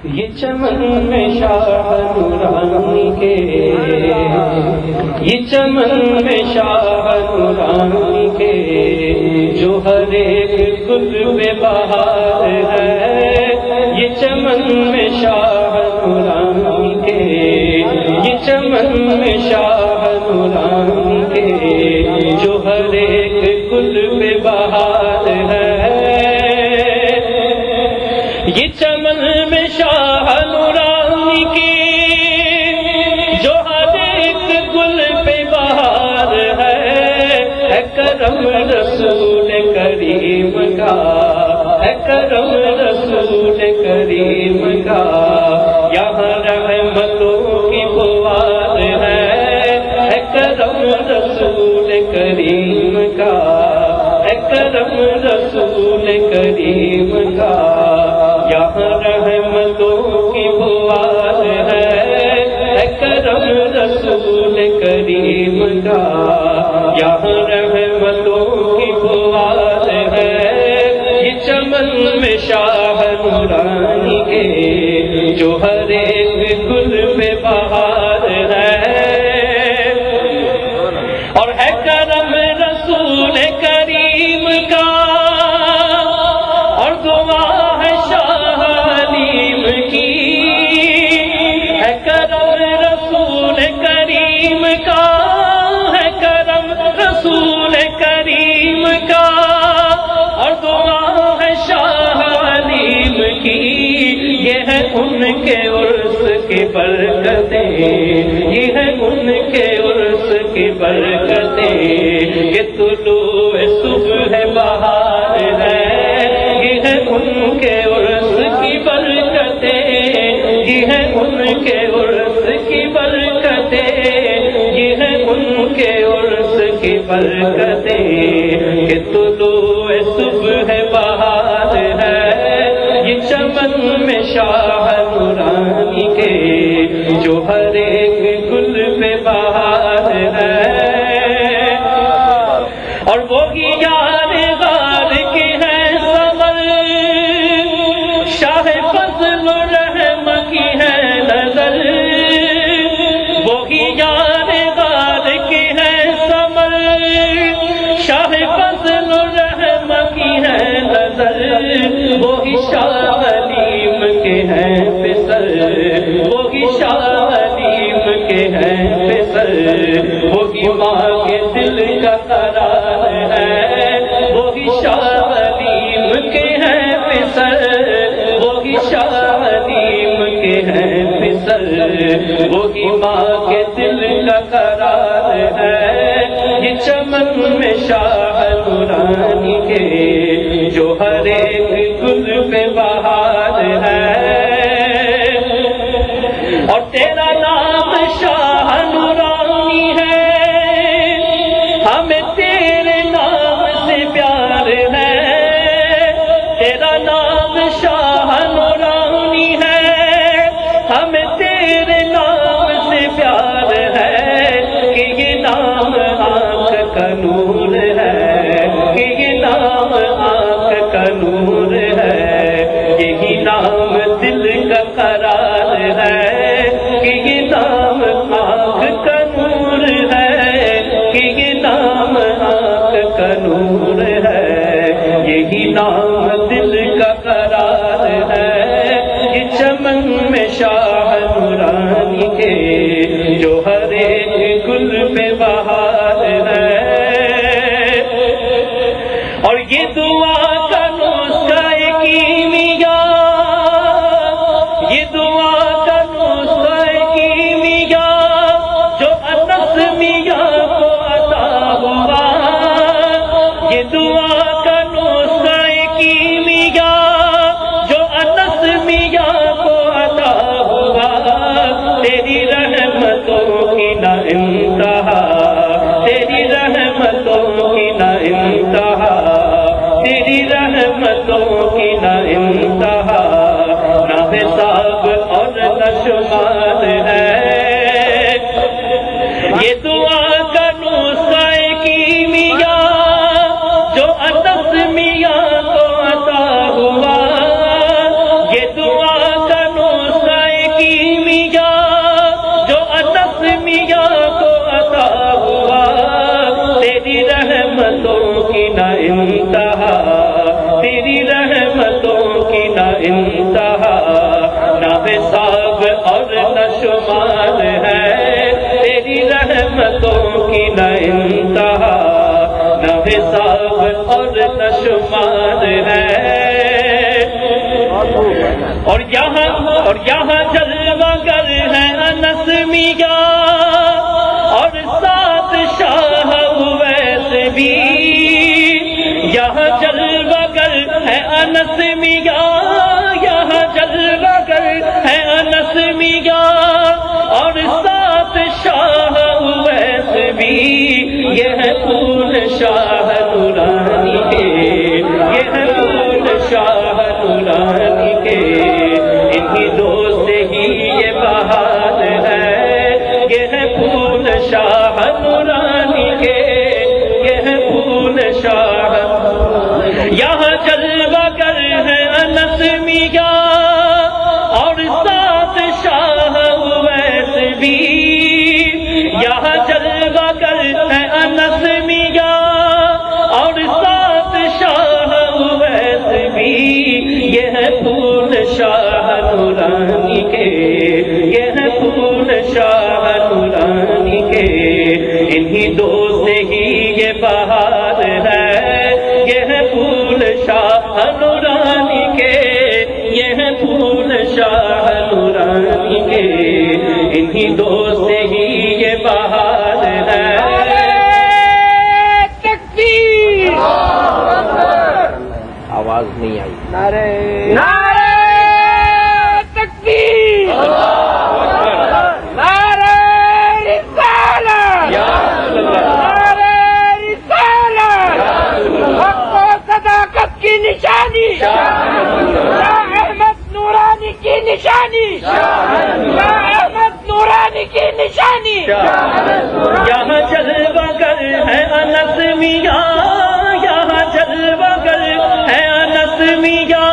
یہ چمن میں شاہ نورانی کے، یہ چمن میں شاہ نورانی کے، جو ہر ایک گل پہ بہار ہے، یہ چمن میں شاہ نورانی کے، یہ چمن میں شاہ نورانی کے، جو ہر ایک گل پہ بہار ہے، یہ چمن میں شاہ نورانی کی، جو ہر ایک گل پہ بہار ہے کرم رسول کریم کا، ہے کرم رسول کریم کا، یہاں رحمتوں کی بہار ہے کرم رسول کریم کا، ہے کرم رسول کریم کا، یہاں رحمتوں کی بہار ہے کرم رسول کریم کا، یہاں رحمتوں کی بہار ہے، یہ چمن میں شاہ نورانی کے، جو ہر ایک گل پہ بہار ہے، اور ہے کرم رسول کریم کا، اور دعا ہے شاہ علیم کی، ہے کرم رسول کریم کا، ہے کرم رسول کریم کا، اور دعا ہے شاہ علیم کی، یہ ہے ان کے عرس کی برکتیں، یہ ہے ان کے عرس کی برکتیں، کہ طلوع صبح بہار ہے، یہ ہے ان کے عرس کی برکتیں، یہ ہے ان کے عرس کی برکتیں، یہ ہے ان کے عرس کی برکتیں، کہ طلوع صبح بہار ہے، یہ چمن میں شاہ نورانی کے، جو ہر ایک گل پہ بہار ہے، اور وہی یار غار کی ہے سمر، شاہ فضل و رحم کی ہے نظر، وہی یار غار کی ہے سمر، شاہ فضل و رحم کی ہے نظر، وہی شاہ علیم کے ہیں پسر، وہی شاہ علیم کے ہیں پسر، وہی ماں کے دل کا قرار ہے، وہی شاہ علیم کے ہیں پسر، وہی شاہ علیم کے ہیں پسر، وہی ماں کے دل کا قرار ہے، یہ چمن میں شاہ نورانی کے، جو ہر ایک گل پہ بہار ہے، اور تیرا نام شاہ نورانی ہے، ہمیں تیرے نام سے پیار ہے، تیرا نام شاہ نورانی ہے، ہمیں تیرے نام سے پیار ہے، کہ یہ نام آنکھ کا نور ہے، کہ یہ نام آنکھ کا نور ہے، یہی نام دل کا قرار ہے، کہ یہ نام آنکھ کا نور ہے، کہ یہ نام آنکھ کا نور ہے، یہی نام دل کا قرار ہے، یہ چمن میں شاہ نورانی کے، جو ہر ایک گل پہ بہار ہے، اور یہ دعا کا نسخہ کیمیا، یہ دعا کا نسخہ کیمیا، جو انس میاں کو عطا ہوا، یہ دعا کا نسخہ کیمیا، جو انس میاں کو عطا ہوا، تیری رحمت حساب اور نہ شمار ہے، تیری رحمتوں کی نہ انتہا، نہ حساب اور نہ شمار ہے۔ اور یہاں جلوہ گر ہے انس میاں، اور ساتھ شاہ اویس بھی، یہاں جلوہ گر ہے انس میاں، یہاں جلوہ گر ہے انس میاں، اور ساتھ شاہ اویس بھی، یہ ہے پھول شاہ نورانی کے، یہ ہے پھول شاہ نورانی کے، انہی دو سے ہی یہ بہار ہے، یہ ہے پھول شاہ نورانی کے، یہ ہے پھول شاہ۔ یہاں جلوہ گر ہے انس میاں، اور ساتھ شاہ اویس بھی، یہاں جلوہ گر ہے انس میاں، اور ساتھ شاہ اویس بھی، یہ ہے پھول شاہ نورانی کے، یہ ہے پھول شاہ نورانی کے، انہی دو سے ہی یہ بہار ہے، یہ ہے پھول شاہ نورانی کے، یہ ہے پھول شاہ نورانی کے، انہی دو سے ہی یہ بہار ہے۔ تکبیر! آواز نہیں آئی۔ نعرہ تکبیر! نعرہ رسالت! نعرہ رسالت! حق و صداقت کی نشانی، شاہ احمد نورانی کی نشانی، شاہ احمد نورانی کی نشانی۔ یہاں جلوہ گر ہے انس میاں، یہاں جلوہ گر ہے انس میاں،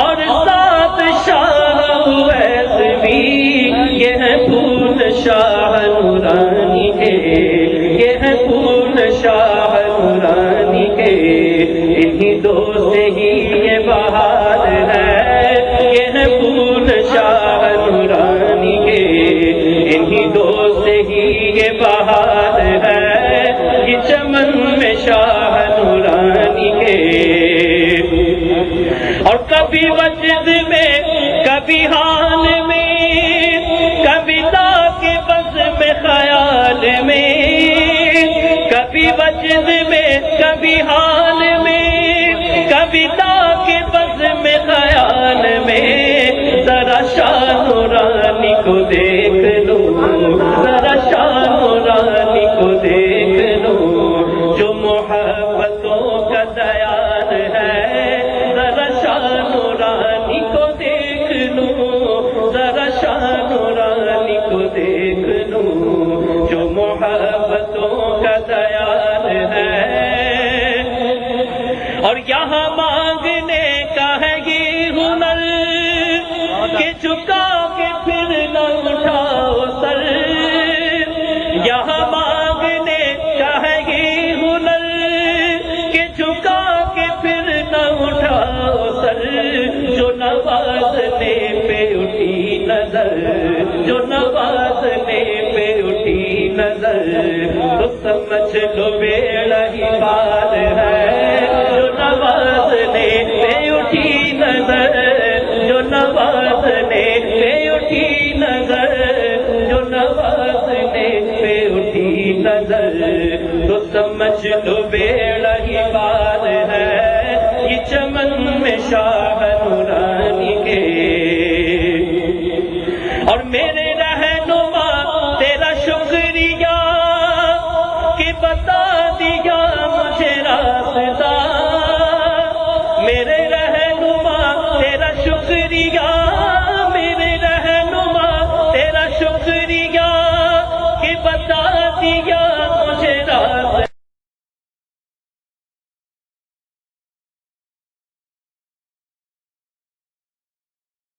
اور ساتھ شاہ اویس بھی، یہ ہے پھول شاہ نورانی کے، یہ ہے پھول شاہ نورانی کے، انہی دو سے ہی یہ بہار ہے، یہ ہے پھول شاہ نورانی کے، انہی دو سے ہی یہ بہار ہے، یہ چمن میں شاہ نورانی کے۔ اور کبھی وجد میں، کبھی حال میں، کبھی لا کے بز میں خیال میں، کبھی وجد میں، کبھی حال میں، کبھی لا کے بز میں خیال میں، ذرا شاہ نورانی کو دیکھ لو، ذرا شاہ نورانی کو دیکھ لو، جو محبتوں کا دیان ہے، ذرا شاہ نورانی کو دیکھ لو، ذرا شاہ نورانی کو دیکھ لو، جو محبتوں کا دیان ہے۔ اور یہاں مانگنے کا ہے یہ ہنر کہ جھکا کے پھر نہ اٹھاؤ سر، یہاں مانگنے کا ہے یہ ہنر کہ جھکا کے پھر نہ اٹھاؤ سر، جو نوازنے پہ اٹھی نظر، جو نوازنے پہ اٹھی نظر، تو سمجھ لو بیڑا ہی پار ہے، جو نوازنے پہ اٹھی نظر، جو نوازنے پہ اٹھی نظر، جو نوازنے پہ اٹھی نظر، تو سمجھ لو بیڑا ہی پار ہے، یہ چمن میں شاہ نورانی کے،